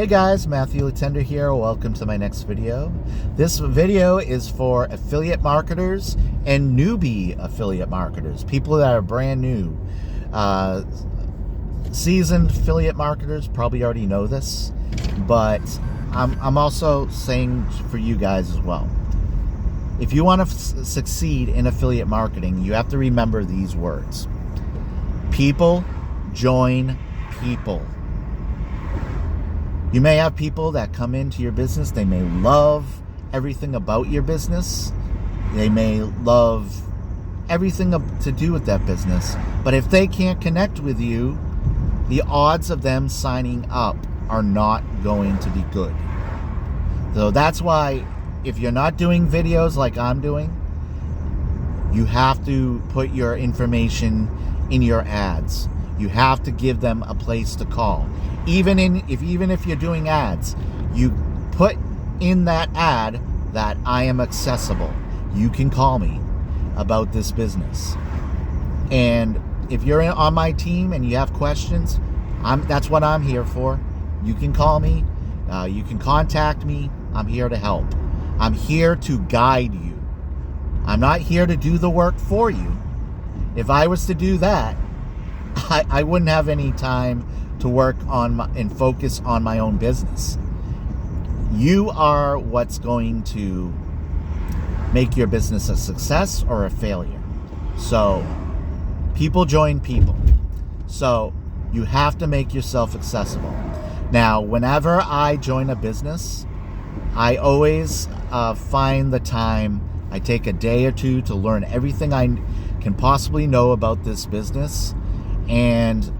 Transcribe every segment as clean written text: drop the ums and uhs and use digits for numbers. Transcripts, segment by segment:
Hey guys, Matthew Letendre here. Welcome to my next video. This video is for affiliate marketers and newbie affiliate marketers, people that are brand new. Seasoned affiliate marketers probably already know this, but I'm also saying for you guys as well. If you want to succeed in affiliate marketing, you have to remember these words. People join people. You may have people that come into your business. They may love everything about your business. They may love everything to do with that business. But if they can't connect with you, the odds of them signing up are not going to be good. So that's why if you're not doing videos like I'm doing, you have to put your information in your ads. You have to give them a place to call. Even if you're doing ads, you put in that ad that I am accessible. You can call me about this business. And if you're on my team and you have questions, that's what I'm here for. You can call me. You can contact me. I'm here to help. I'm here to guide you. I'm not here to do the work for you. If I was to do that, I wouldn't have any time to work on and focus on my own business. You are what's going to make your business a success or a failure. So, people join people. So, you have to make yourself accessible. Now, whenever I join a business, I always find the time. I take a day or two to learn everything I can possibly know about this business. And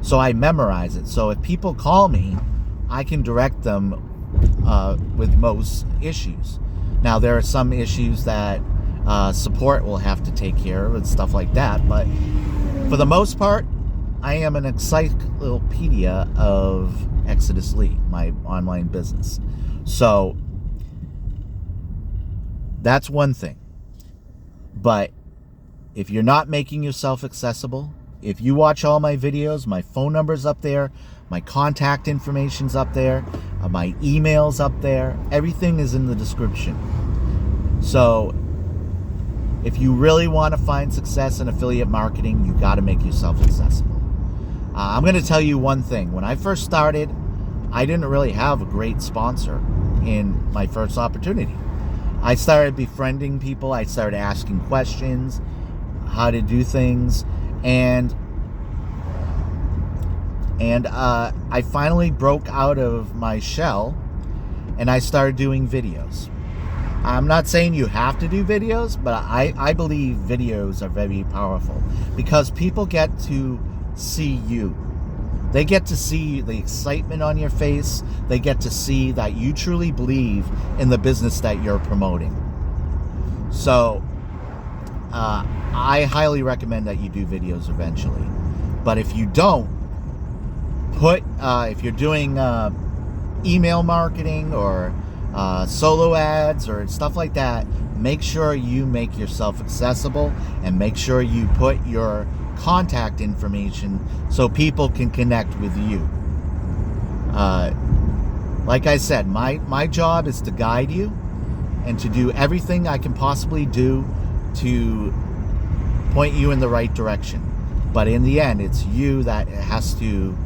so I memorize it. So if people call me, I can direct them with most issues. Now there are some issues that support will have to take care of and stuff like that, but for the most part, I am an encyclopedia of Exitus Elite, my online business. So that's one thing. But if you're not making yourself accessible, if you watch all my videos, my phone number's up there, my contact information's up there, my email's up there, everything is in the description. So if you really want to find success in affiliate marketing, you got to make yourself accessible. I'm going to tell you one thing. When I first started, I didn't really have a great sponsor in my first opportunity. I started befriending people. I started asking questions, how to do things, and I finally broke out of my shell and I started doing videos. I'm not saying you have to do videos, but I believe videos are very powerful because people get to see you. They get to see the excitement on your face. They get to see that you truly believe in the business that you're promoting. So I highly recommend that you do videos eventually. But if you don't, if you're doing email marketing or solo ads or stuff like that, make sure you make yourself accessible and make sure you put your contact information so people can connect with you. Like I said, my job is to guide you and to do everything I can possibly do to point you in the right direction. But in the end, it's you that has to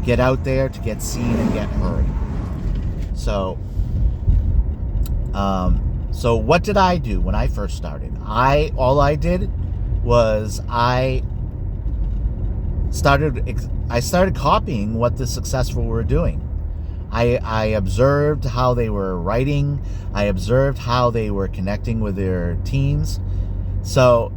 get out there to get seen and get heard. So what did I do when I first started? All I did was I started copying what the successful were doing. I observed how they were writing. I observed how they were connecting with their teams. So,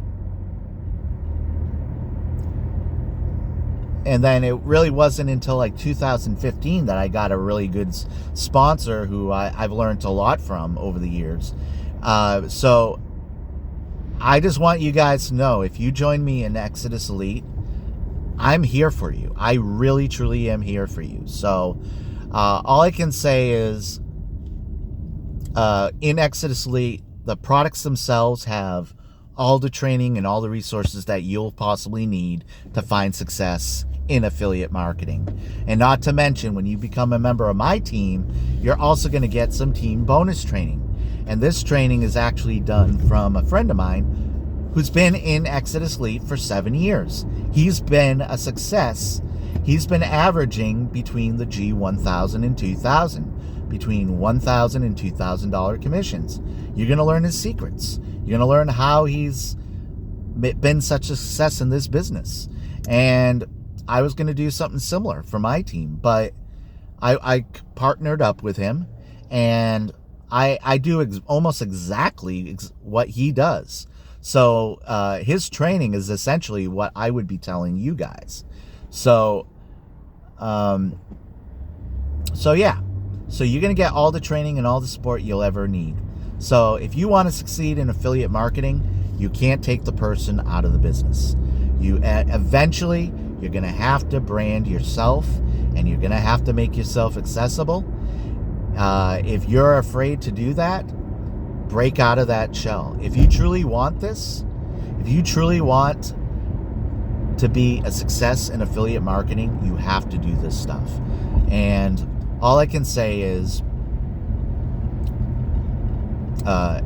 and then it really wasn't until like 2015 that I got a really good sponsor who I've learned a lot from over the years. So I just want you guys to know, if you join me in Exitus Elite, I'm here for you. I really, truly am here for you. So all I can say is in Exitus Elite, the products themselves have all the training and all the resources that you'll possibly need to find success in affiliate marketing. And not to mention, when you become a member of my team, you're also going to get some team bonus training. And this training is actually done from a friend of mine who's been in Exitus Elite for 7 years. He's been a success. He's been averaging between the G1000 and 2000, between $1,000 and $2,000 commissions. You're going to learn his secrets. You're going to learn how he's been such a success in this business. And I was going to do something similar for my team, but I partnered up with him, and I do almost exactly what he does. So his training is essentially what I would be telling you guys. So yeah. So you're going to get all the training and all the support you'll ever need. So if you want to succeed in affiliate marketing, you can't take the person out of the business. Eventually, you're going to have to brand yourself, and you're going to have to make yourself accessible. If you're afraid to do that, break out of that shell. If you truly want this, if you truly want to be a success in affiliate marketing, you have to do this stuff. And all I can say is,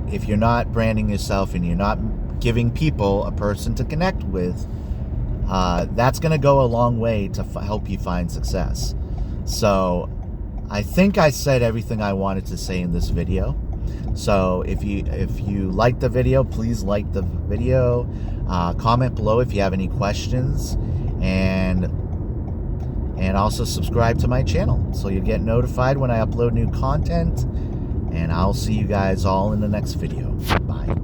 if you're not branding yourself and you're not giving people a person to connect with, that's going to go a long way to help you find success. So I think I said everything I wanted to say in this video. So if you like the video, please like the video. Comment below if you have any questions, and also subscribe to my channel so you get notified when I upload new content. And I'll see you guys all in the next video. Bye.